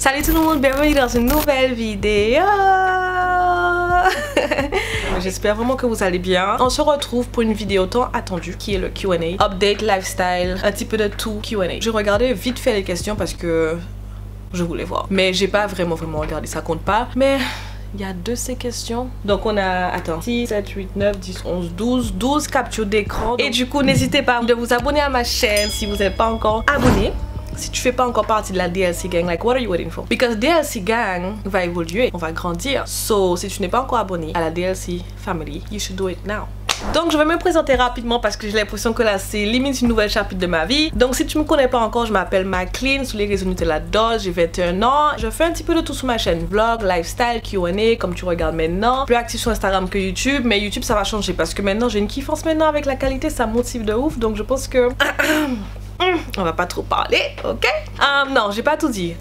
Salut tout le monde, bienvenue dans une nouvelle vidéo. J'espère vraiment que vous allez bien. On se retrouve pour une vidéo tant attendue qui est le Q&A. Update, lifestyle, un petit peu de tout Q&A. J'ai regardé vite fait les questions parce que je voulais voir. Mais j'ai pas vraiment regardé, ça compte pas. Mais il y a de ces questions. Donc on a, attends, 6, 7, 8, 9, 10, 11, 12 captures d'écran. Et du coup, n'hésitez pas de vous abonner à ma chaîne si vous n'êtes pas encore abonné. Si tu fais pas encore partie de la DLC Gang, like what are you waiting for? Because DLC Gang va évoluer, on va grandir. So, si tu n'es pas encore abonné à la DLC Family, you should do it now. Donc je vais me présenter rapidement parce que j'ai l'impression que là c'est limite une nouvelle chapitre de ma vie. Donc si tu me connais pas encore, je m'appelle Maclean sur les réseaux Nutella Doll, j'ai 21 ans. Je fais un petit peu de tout sur ma chaîne, vlog, lifestyle, Q&A comme tu regardes maintenant. Plus actif sur Instagram que YouTube, mais YouTube ça va changer parce que maintenant j'ai une kiffance maintenant avec la qualité, ça motive de ouf. Donc je pense que on va pas trop parler, ok? Non, j'ai pas tout dit.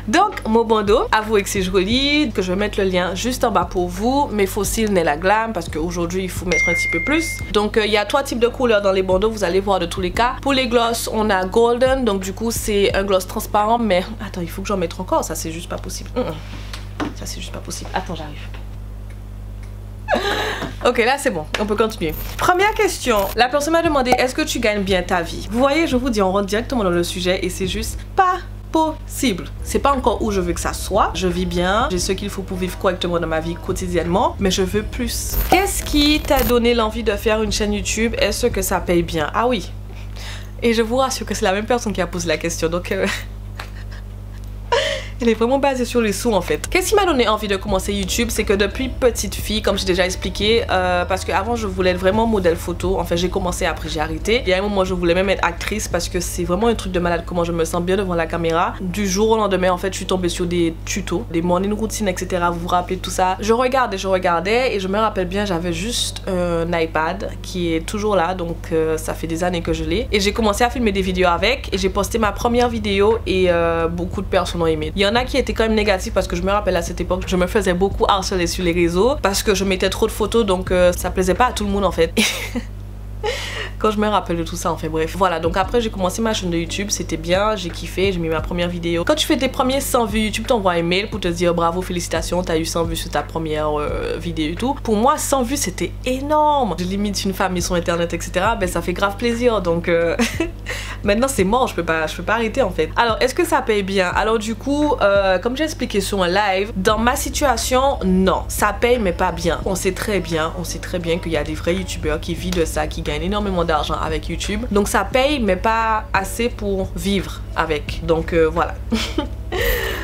Donc, mon bandeau, avouez que c'est joli, que je vais mettre le lien juste en bas pour vous. Mes fossiles n'est la glam parce qu'aujourd'hui il faut mettre un petit peu plus. Donc, il y a 3 types de couleurs dans les bandeaux, vous allez voir de tous les cas. Pour les gloss, on a golden, donc du coup c'est un gloss transparent, mais attends, il faut que j'en mette encore, ça c'est juste pas possible. Ça c'est juste pas possible. Attends, j'arrive. Ok, là c'est bon, on peut continuer. Première question, la personne m'a demandé est-ce que tu gagnes bien ta vie? Vous voyez, je vous dis, on rentre directement dans le sujet et c'est juste pas possible. C'est pas encore où je veux que ça soit. Je vis bien, j'ai ce qu'il faut pour vivre correctement dans ma vie quotidiennement, mais je veux plus. Qu'est-ce qui t'a donné l'envie de faire une chaîne YouTube? Est-ce que ça paye bien? Ah oui. Et je vous rassure que c'est la même personne qui a posé la question, donc elle est vraiment basée sur les sous en fait. Qu'est-ce qui m'a donné envie de commencer YouTube? C'est que depuis petite fille, comme j'ai déjà expliqué, parce qu'avant je voulais être vraiment modèle photo. En fait j'ai commencé, après j'ai arrêté. Il y a un moment je voulais même être actrice parce que c'est vraiment un truc de malade comment je me sens bien devant la caméra. Du jour au lendemain en fait je suis tombée sur des tutos, des morning routines etc. Vous vous rappelez de tout ça? Je regardais et je me rappelle bien j'avais juste un iPad qui est toujours là, donc ça fait des années que je l'ai. Et j'ai commencé à filmer des vidéos avec et j'ai posté ma première vidéo et beaucoup de personnes ont aimé. Il y en a qui étaient quand même négatifs parce que je me rappelle à cette époque je me faisais beaucoup harceler sur les réseaux parce que je mettais trop de photos, donc ça plaisait pas à tout le monde en fait. Quand je me rappelle de tout ça, enfin bref. Voilà, donc après j'ai commencé ma chaîne de YouTube, c'était bien, j'ai kiffé, j'ai mis ma première vidéo. Quand tu fais tes premiers 100 vues, YouTube t'envoie un mail pour te dire bravo, félicitations, t'as eu 100 vues sur ta première vidéo et tout. Pour moi 100 vues c'était énorme. Je limite une famille sur internet etc. Ben ça fait grave plaisir, donc maintenant c'est mort, je peux pas arrêter en fait. Alors est-ce que ça paye bien? Alors du coup, comme j'ai expliqué sur un live, dans ma situation, non, ça paye mais pas bien. On sait très bien qu'il y a des vrais youtubeurs qui vivent de ça, qui gagnent énormément d'argent avec YouTube. Donc ça paye mais pas assez pour vivre avec. Donc voilà.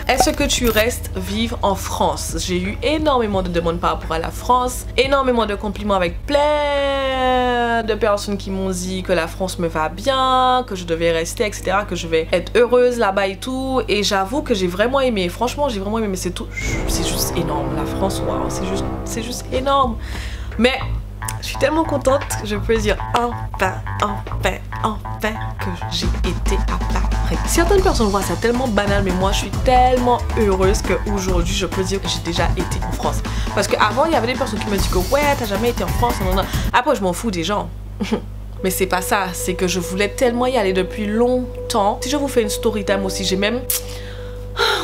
Est-ce que tu restes vivre en France? J'ai eu énormément de demandes par rapport à la France, énormément de compliments avec plein de personnes qui m'ont dit que la France me va bien, que je devais rester etc, que je vais être heureuse là-bas et tout. Et j'avoue que j'ai vraiment aimé, franchement j'ai vraiment aimé, mais c'est tout, c'est juste énorme la France, waouh, c'est juste énorme. Mais je suis tellement contente que je peux dire enfin que j'ai été à Paris. Certaines personnes voient ça tellement banal, mais moi je suis tellement heureuse qu'aujourd'hui je peux dire que j'ai déjà été en France. Parce qu'avant il y avait des personnes qui me disent que ouais t'as jamais été en France, non. Après je m'en fous des gens. Mais c'est pas ça, c'est que je voulais tellement y aller depuis longtemps. Si je vous fais une story time aussi, j'ai même...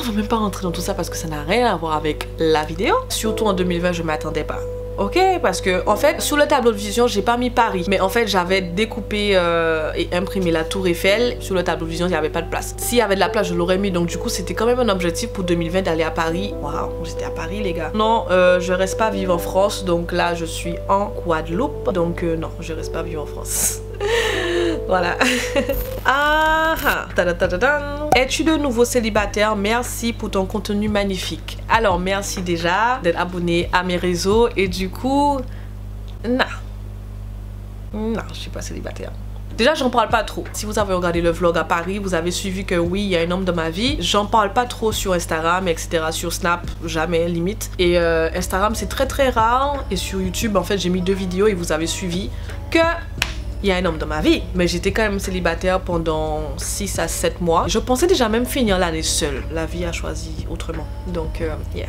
On va même pas rentrer dans tout ça parce que ça n'a rien à voir avec la vidéo. Surtout en 2020 je m'attendais pas. Ok, parce que en fait sur le tableau de vision j'ai pas mis Paris, mais en fait j'avais découpé et imprimé la tour Eiffel. Sur le tableau de vision il n'y avait pas de place. S'il y avait de la place je l'aurais mis, donc du coup c'était quand même un objectif pour 2020 d'aller à Paris. Waouh, j'étais à Paris les gars. Non, je reste pas vivre en France, donc là je suis en Guadeloupe, donc non je reste pas vivre en France. Voilà. Es-tu de nouveau célibataire? Merci pour ton contenu magnifique. Alors merci déjà d'être abonné à mes réseaux et du coup non je suis pas célibataire. Déjà j'en parle pas trop. Si vous avez regardé le vlog à Paris, vous avez suivi que oui il y a un homme dans ma vie. J'en parle pas trop sur Instagram etc, sur Snap jamais limite. Et Instagram c'est très rare. Et sur YouTube en fait j'ai mis 2 vidéos et vous avez suivi que il y a un homme dans ma vie, mais j'étais quand même célibataire pendant 6 à 7 mois. Je pensais déjà même finir l'année seule. La vie a choisi autrement. Donc, yeah.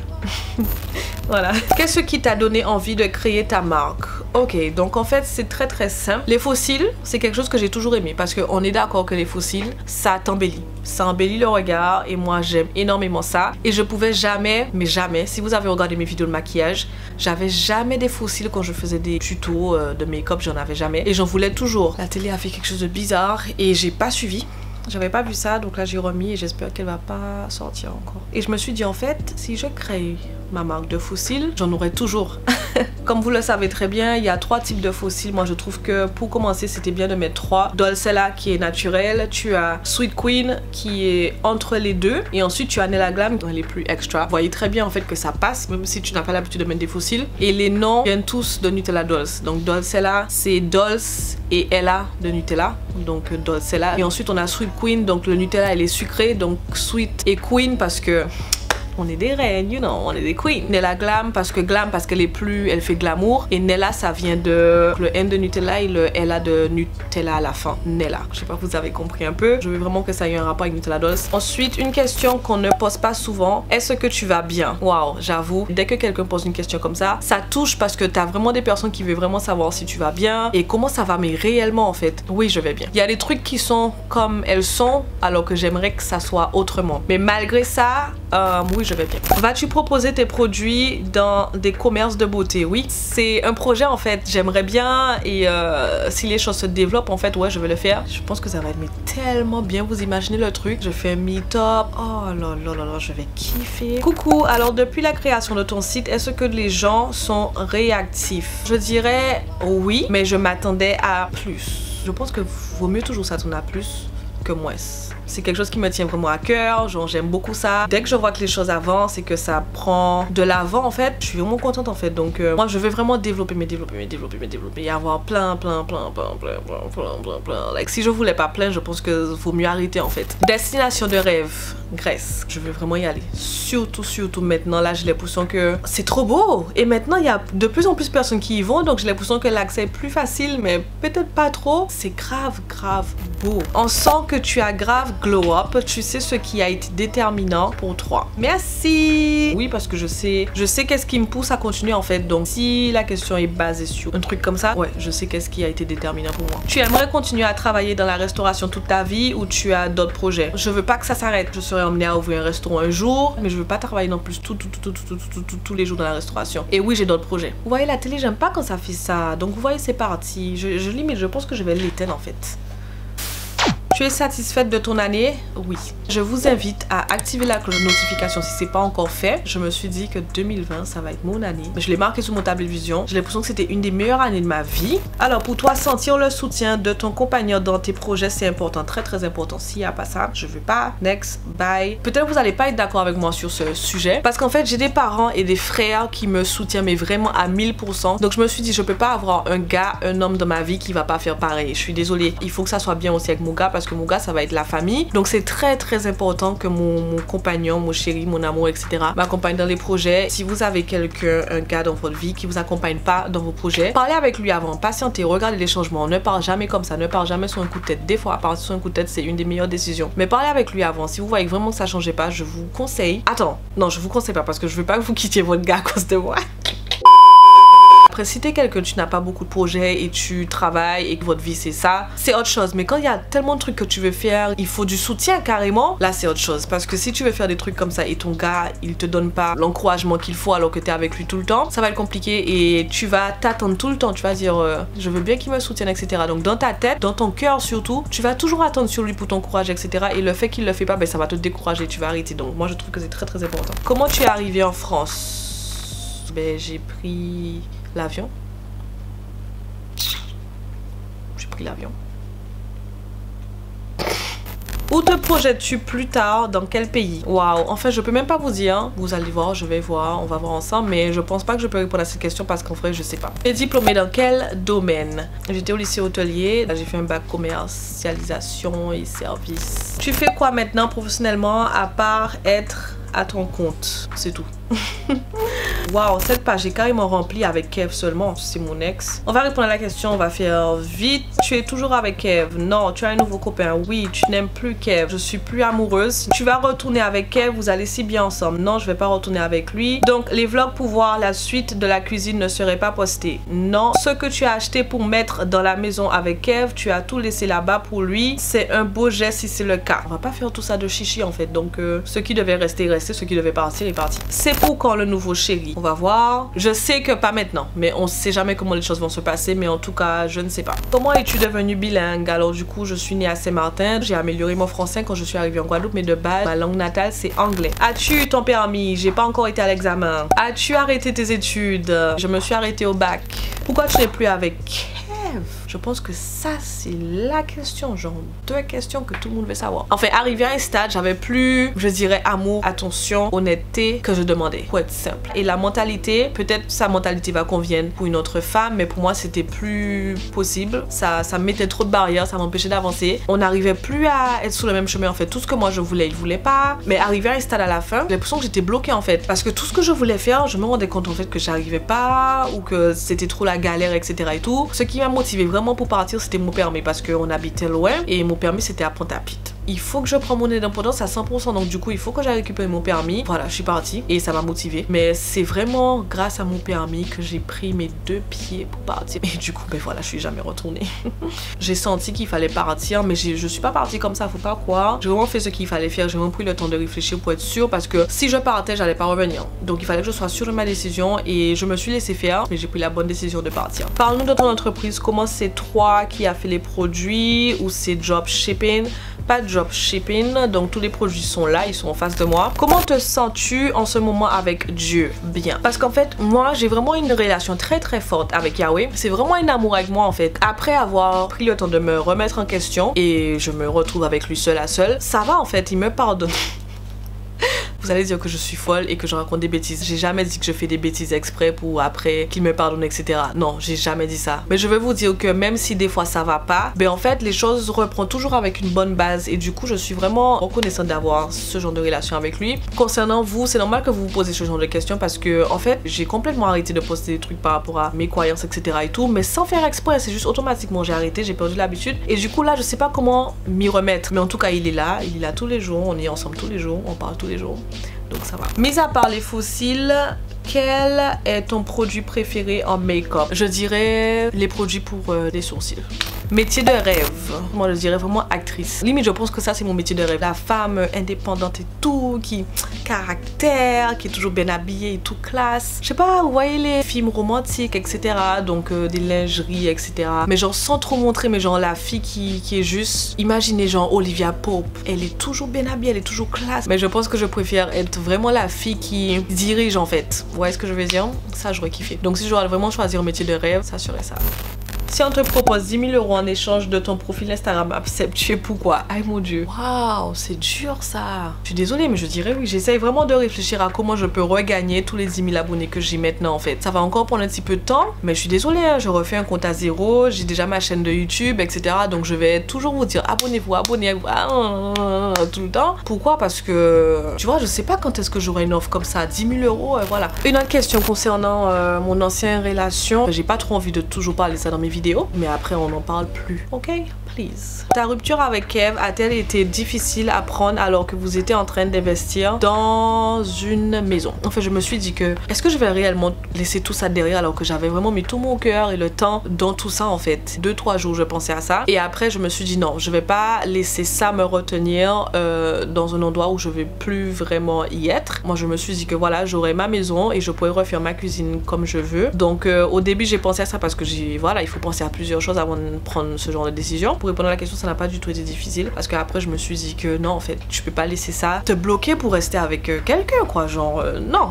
Voilà. Qu'est-ce qui t'a donné envie de créer ta marque? Ok, donc en fait, c'est très simple. Les fossiles, c'est quelque chose que j'ai toujours aimé parce qu'on est d'accord que les fossiles, ça t'embellit. Ça embellit le regard et moi j'aime énormément ça. Et je pouvais jamais, mais jamais, si vous avez regardé mes vidéos de maquillage, j'avais jamais des faux cils quand je faisais des tutos de make-up, j'en avais jamais. Et j'en voulais toujours. La télé a fait quelque chose de bizarre et j'ai pas suivi. J'avais pas vu ça, donc là j'ai remis et j'espère qu'elle va pas sortir encore. Et je me suis dit en fait, si je crée ma marque de faux cils, j'en aurai toujours. Comme vous le savez très bien, il y a 3 types de faux cils. Moi je trouve que pour commencer c'était bien de mettre 3. Dolcella qui est naturel, tu as Sweet Queen qui est entre les deux et ensuite tu as Nella Glam dans les plus extra. Vous voyez très bien en fait que ça passe même si tu n'as pas l'habitude de mettre des faux cils. Et les noms viennent tous de Nutella Dolce. Donc Dolcella c'est Dolce et Ella de Nutella, donc Dolcella. Et ensuite on a Sweet Queen, donc le Nutella il est sucré, donc Sweet et Queen parce que on est des reines, you know, on est des queens. Nella Glam parce qu'elle est plus, elle fait glamour. Et Nella ça vient de le N de Nutella et le Ella de Nutella à la fin. Nella. Je sais pas si vous avez compris un peu. Je veux vraiment que ça ait un rapport avec Nutella Dolce. Ensuite, une question qu'on ne pose pas souvent. Est-ce que tu vas bien? Waouh, j'avoue. Dès que quelqu'un pose une question comme ça touche parce que t'as vraiment des personnes qui veulent vraiment savoir si tu vas bien et comment ça va, mais réellement en fait. Oui, je vais bien. Il y a des trucs qui sont comme elles sont alors que j'aimerais que ça soit autrement. Mais malgré ça, oui, je vais bien. Vas-tu proposer tes produits dans des commerces de beauté? Oui, c'est un projet en fait. J'aimerais bien et si les choses se développent en fait, ouais, je vais le faire. Je pense que ça va être mais tellement bien. Vous imaginez le truc? Je fais un meet-up. Oh là là là là, je vais kiffer. Coucou, alors depuis la création de ton site, est-ce que les gens sont réactifs? Je dirais oui, mais je m'attendais à plus. Je pense que vaut mieux toujours s'attendre à plus que moins. C'est quelque chose qui me tient vraiment à cœur, genre j'aime beaucoup ça. Dès que je vois que les choses avancent et que ça prend de l'avant en fait, je suis vraiment contente en fait. Donc moi je veux vraiment développer et avoir plein. Like si je voulais pas plein, je pense que vaut mieux arrêter en fait. Destination de rêve, Grèce. Je veux vraiment y aller. Surtout maintenant là j'ai l'impression que c'est trop beau. Et maintenant il y a de plus en plus de personnes qui y vont, donc j'ai l'impression que l'accès est plus facile, mais peut-être pas trop. C'est grave beau. On sent que tu as grave glow up, tu sais ce qui a été déterminant pour toi. Merci. Oui, parce que je sais qu'est-ce qui me pousse à continuer en fait. Donc si la question est basée sur un truc comme ça, ouais, je sais qu'est-ce qui a été déterminant pour moi. Tu aimerais continuer à travailler dans la restauration toute ta vie ou tu as d'autres projets? Je veux pas que ça s'arrête. Je serais emmenée à ouvrir un restaurant un jour, mais je veux pas travailler non plus tous les jours dans la restauration. Et oui, j'ai d'autres projets. Vous voyez la télé, j'aime pas quand ça fait ça. Donc vous voyez, c'est parti. Je limite, je pense que je vais l'éteindre en fait. Tu es satisfaite de ton année? Oui. Je vous invite à activer la cloche de notification si c'est pas encore fait. Je me suis dit que 2020, ça va être mon année. Je l'ai marqué sur mon tableau de vision. J'ai l'impression que c'était une des meilleures années de ma vie. Alors pour toi, sentir le soutien de ton compagnon dans tes projets, c'est important, très important. S'il n'y a pas ça, je veux pas. Next, bye. Peut-être vous n'allez pas être d'accord avec moi sur ce sujet. Parce qu'en fait, j'ai des parents et des frères qui me soutiennent, mais vraiment à 1000%. Donc je me suis dit, je peux pas avoir un homme dans ma vie qui va pas faire pareil. Je suis désolée. Il faut que ça soit bien aussi avec mon gars parce que mon gars ça va être la famille, donc c'est très important que mon compagnon, mon chéri, mon amour, etc. m'accompagne dans les projets. Si vous avez un gars dans votre vie qui vous accompagne pas dans vos projets, parlez avec lui avant, patientez, regardez les changements, ne parle jamais comme ça, ne parle jamais sur un coup de tête. Des fois partir sur un coup de tête c'est une des meilleures décisions, mais parlez avec lui avant. Si vous voyez vraiment que ça changeait pas, je vous conseille, non je vous conseille pas parce que je veux pas que vous quittiez votre gars à cause de moi. Après, si t'es quelqu'un, tu n'as pas beaucoup de projets et tu travailles et que votre vie c'est ça, c'est autre chose. Mais quand il y a tellement de trucs que tu veux faire, il faut du soutien carrément, là c'est autre chose. Parce que si tu veux faire des trucs comme ça et ton gars, il te donne pas l'encouragement qu'il faut alors que t'es avec lui tout le temps, ça va être compliqué et tu vas t'attendre tout le temps. Tu vas dire, je veux bien qu'il me soutienne, etc. Donc dans ta tête, dans ton cœur surtout, tu vas toujours attendre sur lui pour t'encourager, etc. Et le fait qu'il le fait pas, ben, ça va te décourager, tu vas arrêter. Donc moi je trouve que c'est très important. Comment tu es arrivé en France? Ben j'ai pris l'avion. J'ai pris l'avion. Où te projettes-tu plus tard? Dans quel pays? Waouh, en fait je peux même pas vous dire. Vous allez voir, je vais voir, on va voir ensemble. Mais je pense pas que je peux répondre à cette question parce qu'en vrai je sais pas. Tu es diplômée dans quel domaine? J'étais au lycée hôtelier. J'ai fait un bac commercialisation et services. Tu fais quoi maintenant professionnellement à part être à ton compte? C'est tout. Waouh, cette page est carrément remplie avec Kev seulement. C'est mon ex. On va répondre à la question, on va faire vite. Tu es toujours avec Kev? Non. Tu as un nouveau copain? Oui. Tu n'aimes plus Kev? Je suis plus amoureuse. Tu vas retourner avec Kev? Vous allez si bien ensemble? Non, je vais pas retourner avec lui. Donc les vlogs pour voir la suite de la cuisine ne seraient pas postés? Non. Ce que tu as acheté pour mettre dans la maison avec Kev, tu as tout laissé là-bas pour lui. C'est un beau geste si c'est le cas. On va pas faire tout ça de chichi en fait. Donc ce qui devait rester, rester. Ce qui devait partir est parti. C'est pour quand le nouveau chéri? On va voir. Je sais que pas maintenant, mais on sait jamais comment les choses vont se passer, mais en tout cas, je ne sais pas. Comment es-tu devenue bilingue? Alors du coup, je suis née à Saint-Martin. J'ai amélioré mon français quand je suis arrivée en Guadeloupe, mais de base, ma langue natale, c'est anglais. As-tu eu ton permis? J'ai pas encore été à l'examen. As-tu arrêté tes études? Je me suis arrêtée au bac. Pourquoi tu n'es plus avec Kev? Je pense que ça, c'est la question, genre 2 questions que tout le monde veut savoir. Enfin, arrivé à un stade, j'avais plus, je dirais, amour, attention, honnêteté que je demandais, pour être simple. Et la mentalité, peut-être sa mentalité va convenir pour une autre femme, mais pour moi, c'était plus possible. Ça me mettait trop de barrières, ça m'empêchait d'avancer. On n'arrivait plus à être sur le même chemin, en fait. Tout ce que moi, je voulais, il voulait pas. Mais arrivé à un stade à la fin, j'ai l'impression que j'étais bloquée, en fait. Parce que tout ce que je voulais faire, je me rendais compte, en fait, que j'arrivais pas, ou que c'était trop la galère, etc. et tout. Ce qui m'a motivé vraiment pour partir, c'était mon permis parce qu'on habitait loin et mon permis c'était à Pointe-à-Pitre. Il faut que je prenne mon indépendance à 100%, donc du coup il faut que j'aille récupérer mon permis. Voilà, je suis partie et ça m'a motivée. Mais c'est vraiment grâce à mon permis que j'ai pris mes 2 pieds pour partir. Et du coup, ben voilà, je suis jamais retournée. J'ai senti qu'il fallait partir, mais je suis pas partie comme ça, faut pas croire. J'ai vraiment fait ce qu'il fallait faire, j'ai vraiment pris le temps de réfléchir pour être sûre parce que si je partais, j'allais pas revenir. Donc il fallait que je sois sûre de ma décision et je me suis laissée faire, mais j'ai pris la bonne décision de partir. Parle-nous de ton entreprise, comment c'est toi qui a fait les produits ou c'est dropshipping? Pas de dropshipping, donc tous les produits sont là, ils sont en face de moi. Comment te sens-tu en ce moment avec Dieu? Bien. Parce qu'en fait, moi, j'ai vraiment une relation très très forte avec Yahweh. C'est vraiment un amour avec moi en fait. Après avoir pris le temps de me remettre en question et je me retrouve avec lui seul à seul, ça va en fait, il me pardonne. Vous allez dire que je suis folle et que je raconte des bêtises. J'ai jamais dit que je fais des bêtises exprès pour après qu'il me pardonne, etc. Non, j'ai jamais dit ça. Mais je veux vous dire que même si des fois ça va pas, ben en fait les choses reprennent toujours avec une bonne base et du coup je suis vraiment reconnaissante d'avoir ce genre de relation avec lui. Concernant vous, c'est normal que vous vous posez ce genre de questions parce que en fait j'ai complètement arrêté de poster des trucs par rapport à mes croyances, etc. et tout, mais sans faire exprès, c'est juste automatiquement j'ai arrêté, j'ai perdu l'habitude et du coup là je sais pas comment m'y remettre. Mais en tout cas il est là tous les jours, on est ensemble tous les jours, on parle tous les jours. Donc ça va. Mis à part les fossiles, quel est ton produit préféré en make-up? Je dirais les produits pour les sourcils. Métier de rêve. Moi je dirais vraiment actrice. Limite je pense que ça c'est mon métier de rêve. La femme indépendante et tout, qui caractère, qui est toujours bien habillée et tout classe. Je sais pas, vous voyez les films romantiques, etc. Donc des lingeries, etc. Mais genre sans trop montrer, mais genre la fille qui est juste... Imaginez genre Olivia Pope. Elle est toujours bien habillée, elle est toujours classe. Mais je pense que je préfère être vraiment la fille qui dirige en fait. Vous voyez ce que je veux dire? Ça j'aurais kiffé. Donc si je dois vraiment choisir un métier de rêve, ça serait ça. Si on te propose 10 000 € en échange de ton profil Instagram, acceptes-tu? Pourquoi? Aïe mon dieu. Waouh, c'est dur ça. Je suis désolée, mais je dirais oui. J'essaye vraiment de réfléchir à comment je peux regagner tous les 10 000 abonnés que j'ai maintenant en fait. Ça va encore prendre un petit peu de temps, mais je suis désolée, hein, je refais un compte à zéro. J'ai déjà ma chaîne de YouTube, etc. Donc je vais toujours vous dire abonnez-vous, abonnez-vous tout le temps. Pourquoi? Parce que tu vois, je sais pas quand est-ce que j'aurai une offre comme ça. 10 000 €, voilà. Une autre question concernant mon ancienne relation. J'ai pas trop envie de toujours parler ça dans mes vidéos. Mais après on n'en parle plus, ok? Please. Ta rupture avec Kev a-t-elle été difficile à prendre alors que vous étiez en train d'investir dans une maison? En fait je me suis dit que est-ce que je vais réellement laisser tout ça derrière alors que j'avais vraiment mis tout mon cœur et le temps dans tout ça en fait. 2-3 jours je pensais à ça et après je me suis dit non, je vais pas laisser ça me retenir dans un endroit où je vais plus vraiment y être. Moi je me suis dit que voilà, j'aurai ma maison et je pourrais refaire ma cuisine comme je veux. Donc au début j'ai pensé à ça parce que voilà, il faut penser à plusieurs choses avant de prendre ce genre de décision. Pour répondre à la question, ça n'a pas du tout été difficile parce qu'après je me suis dit que non en fait tu peux pas laisser ça te bloquer pour rester avec quelqu'un quoi, genre non.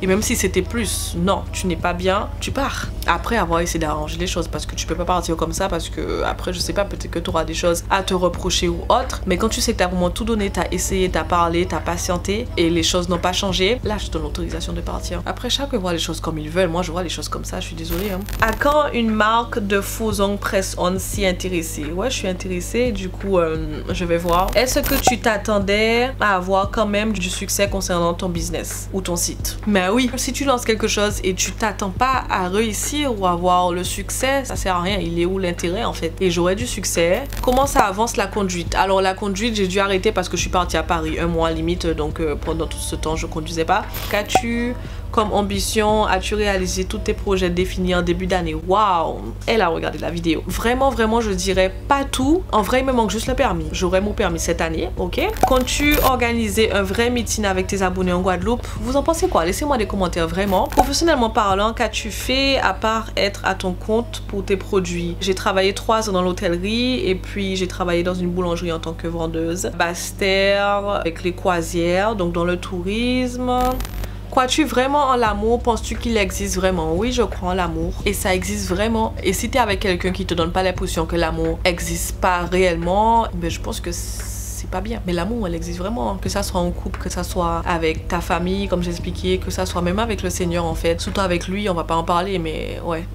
Et même si c'était plus, non, tu n'es pas bien, tu pars. Après avoir essayé d'arranger les choses parce que tu peux pas partir comme ça parce que après je sais pas, peut-être que tu auras des choses à te reprocher ou autre, mais quand tu sais que tu as vraiment tout donné, tu as essayé, tu as parlé, tu as patienté et les choses n'ont pas changé, là je donne l'autorisation de partir. Après chacun voit les choses comme ils veulent, moi je vois les choses comme ça, je suis désolée hein. À quand une marque de faux ongles press-on si intéressée? Ouais, je suis intéressée. Du coup, je vais voir. Est-ce que tu t'attendais à avoir quand même du succès concernant ton business ou ton site? Mais oui, si tu lances quelque chose et tu t'attends pas à réussir ou avoir le succès, ça sert à rien. Il est où l'intérêt en fait? Et j'aurais du succès. Comment ça avance la conduite? Alors la conduite, j'ai dû arrêter parce que je suis partie à Paris un mois limite, donc pendant tout ce temps, je conduisais pas. Qu'as-tu comme ambition? As-tu réalisé tous tes projets définis en début d'année? Waouh! Elle a regardé la vidéo. Vraiment, vraiment, je dirais pas tout. En vrai, il me manque juste le permis. J'aurai mon permis cette année, ok? Comptes-tu organiser un vrai meeting avec tes abonnés en Guadeloupe? Vous en pensez quoi? Laissez-moi des commentaires, vraiment. Professionnellement parlant, qu'as-tu fait à part être à ton compte pour tes produits? J'ai travaillé 3 ans dans l'hôtellerie et puis j'ai travaillé dans une boulangerie en tant que vendeuse. Basse-Terre, avec les croisières, donc dans le tourisme. Crois-tu vraiment en l'amour? Penses-tu qu'il existe vraiment? Oui, je crois en l'amour. Et ça existe vraiment. Et si tu es avec quelqu'un qui te donne pas l'impression que l'amour existe pas réellement, ben je pense que c'est pas bien. Mais l'amour, elle existe vraiment. Que ça soit en couple, que ça soit avec ta famille, comme j'ai expliqué, que ça soit même avec le Seigneur en fait. Surtout avec lui, on va pas en parler, mais ouais.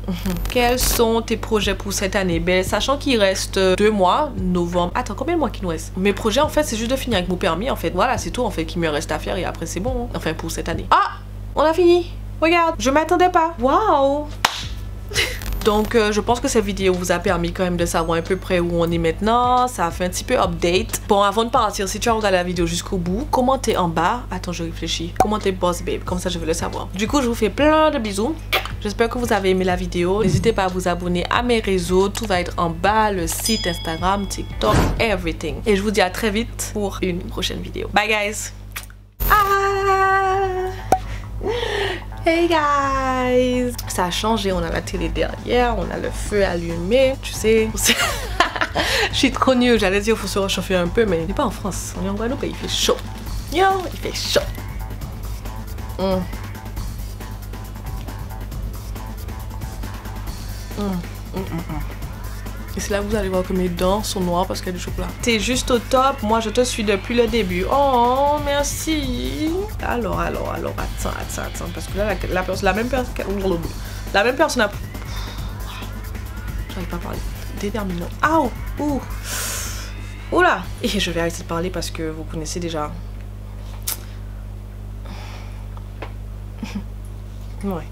Quels sont tes projets pour cette année? Ben, sachant qu'il reste 2 mois, novembre. Attends, combien de mois qu'il nous reste? Mes projets en fait, c'est juste de finir avec mon permis en fait. Voilà, c'est tout en fait qui me reste à faire et après c'est bon. Enfin, pour cette année. Ah! On a fini! Regarde, je m'attendais pas. Waouh! Donc je pense que cette vidéo vous a permis quand même de savoir à peu près où on est maintenant. Ça a fait un petit peu update. Bon, avant de partir, si tu as regardé la vidéo jusqu'au bout, commentez en bas. Attends, je réfléchis. Commentez Boss Babe, comme ça je veux le savoir. Du coup, je vous fais plein de bisous. J'espère que vous avez aimé la vidéo. N'hésitez pas à vous abonner à mes réseaux. Tout va être en bas, le site, Instagram, TikTok, everything. Et je vous dis à très vite pour une prochaine vidéo. Bye guys! Hey guys! Ça a changé, on a la télé derrière, on a le feu allumé, tu sais. Je suis trop nulle, j'allais dire faut se réchauffer un peu, mais on n'est pas en France, on est en Guadeloupe et il fait chaud. Yo, il fait chaud. Et c'est là que vous allez voir que mes dents sont noires parce qu'il y a du chocolat. T'es juste au top. Moi, je te suis depuis le début. Oh, merci. Alors, attends. Parce que là, la même personne a... J'arrive pas à parler. Déterminant. Aouh. Ouh. Oula. Et je vais arrêter de parler parce que vous connaissez déjà. Ouais.